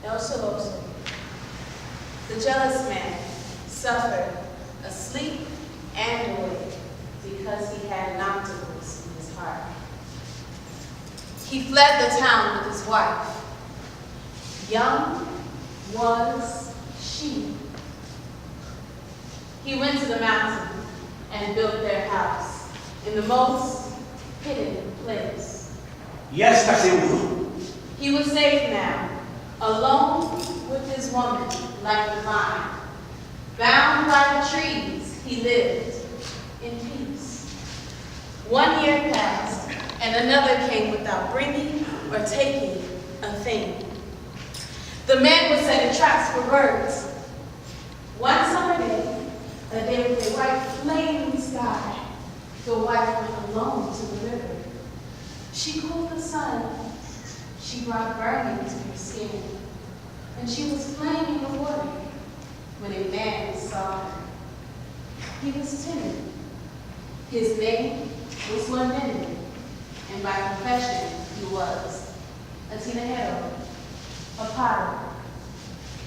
El Shaloso, the jealous man, suffered asleep and awake because he had an octopus in his heart. He fled the town with his wife. Young was she. He went to the mountain and built their house in the most hidden place. Ya está seguro. He was safe now, alone with his woman like the vine. Bound by the trees, he lived in peace. 1 year passed, and another came without bringing or taking a thing. The man was setting traps for birds. One summer day, a day with a white flaming sky, the wife went alone to the river. She cooled the sun. She brought burning to her skin, and she was playing in the water when a man saw her. He was timid. His name was London, and by profession he was a tinajero, a potter.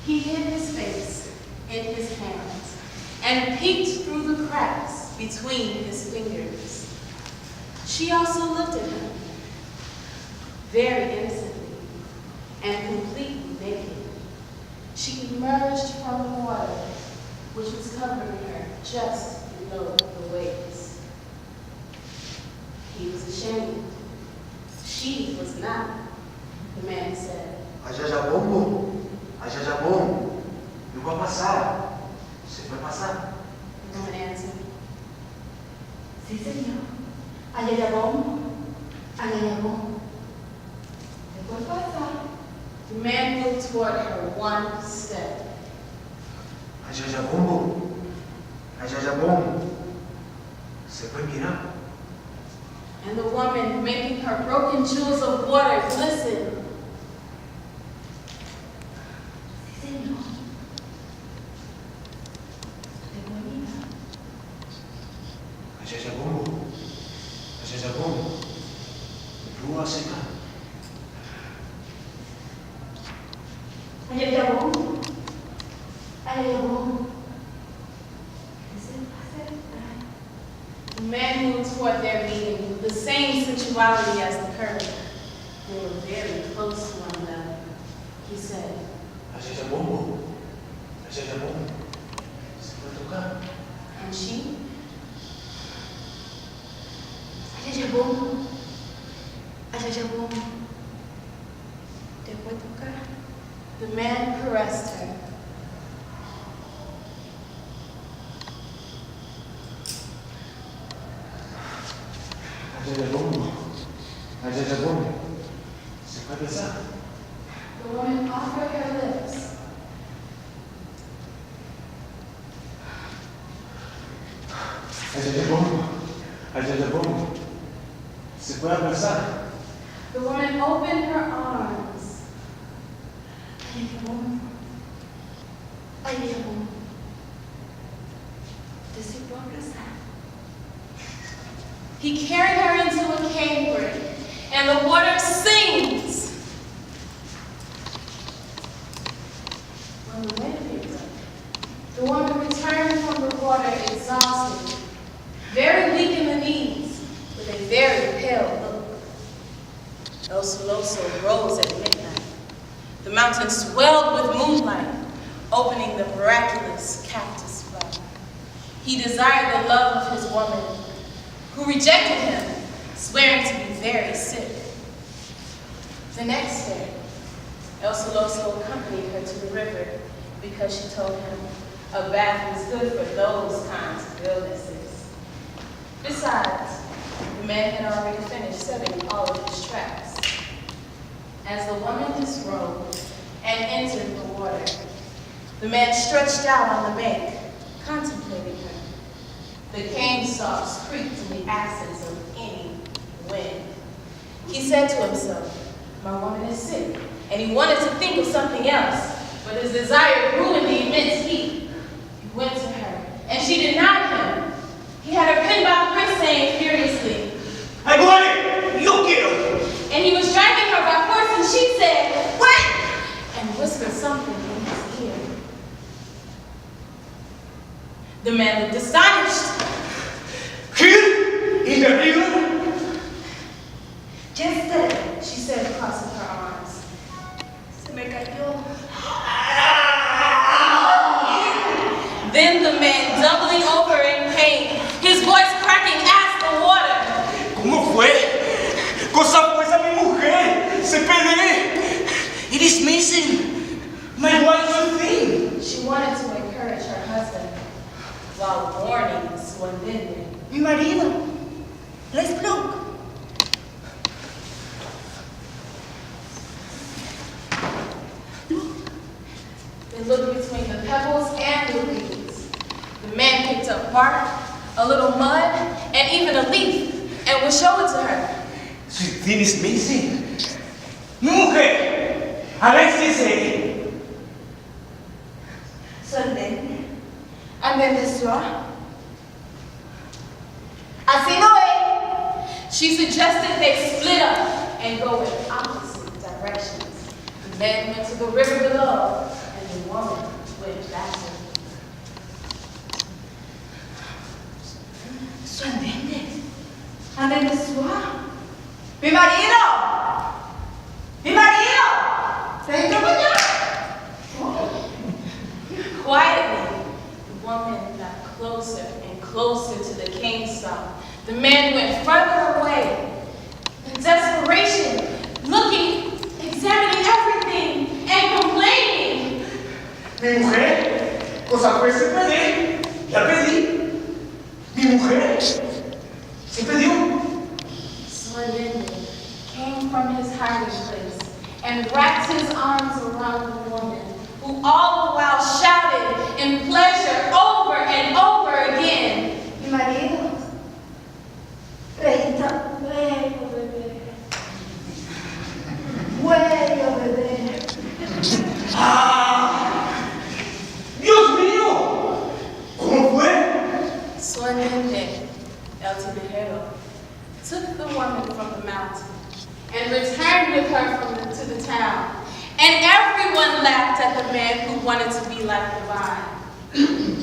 He hid his face in his hands and peeked through the cracks between his fingers. She also looked at him, very innocently and completely naked. She emerged from the water, which was covering her just below the waist. He was ashamed. She was not, the man said. Ajajabombo, ajajabombo. Eu vou passar. Você vai passar? The woman answered. Sí, señor. Ayayabom, ayayabom. ¿Te puedo pasar? The man moved toward her one step. Ajajabombo, ajajabombo. Você vai mirar? And the woman, making her broken jewels of water glisten. Sí, señor. ¿Te puedo mirar? Ajajabombo, ajajabombo. Lua seca. Ayayabom, ayayabom. ¿Qué se pasa? The man moved toward their meeting with the same sensuality as the current. They were very close to one another. He said, Ajajabombo, ajajabombo. Você vai tocar? and she, Ayayabom, ayayabom. ¿Te puedo tocar? the man caressed her. Ajajabombo, ajajabombo. Você vai besar? The woman offered her lips. Ajajabombo, ajajabombo. Você vai abraçar? The woman opened her arms. Ayayabom, ayayabom. ¿Te sí puedo abrazar? He carried her into a canebrake, and the water sings. When the wind picked up, the woman returned from the water exhausted, very weak in the knees, with a very pale look. El Soloso rose at midnight. The mountain swelled with moonlight, opening the miraculous cactus flower. He desired the love of his woman, who rejected him, swearing to be very sick. The next day, El Soloso accompanied her to the river because she told him a bath was good for those kinds of illnesses. Besides, the man had already finished setting all of his traps. As the woman disrobed and entered the water, the man stretched out on the bank, contemplating her. The cane stalks creaked in the absence of any wind. He said to himself, my woman is sick, and he wanted to think of something else, but his desire grew in the immense heat. He went to her, and she denied him. He had her pinned by the wrist, saying furiously, Agora, eu quero! and he was dragging her by force, and she said, what? And whispered The man looked astonished. Here in the river? Yesterday, She said, crossing her arms. se me cayó. Then the man, doubling over in pain, his voice cracking, asked the water, ¿Cómo fue? Cosa pues a mi mujer. Se perdí. It is missing. My wife's thing. she wanted to encourage her husband, while warning Swandende. Mi marido. Les Luke. They looked between the pebbles and the reeds. The man picked up bark, a little mud, and even a leaf, and would show it to her. Su thing is missing. Mi mujer. Alexis. Solamente. And then the straw. Así no es. She suggested they split up and go in opposite directions. The man went to the river below, and the woman went faster. Solamente. And then the straw. Mi marido. Mi marido. Venga para allá. Quietly, the woman got closer and closer to the cane stump. The man went further away. In desperation, looking, examining everything, and complaining. Mi mujer. Cosa pues se perdí. La perdí. Mi mujer. Se perdió. Swandende came from his hiding place and wrapped his arms around the woman, who all the while shouted in pleasure over and over again. Mi marido. Reita. Bueno, bebé. Bueno, bebé. ¡Ah! ¡Dios mío! ¿Cómo fue? Swandende, El Tibijero, took the woman from the mountain and returned with her to the town. And everyone laughed at the man who wanted to be like the vine.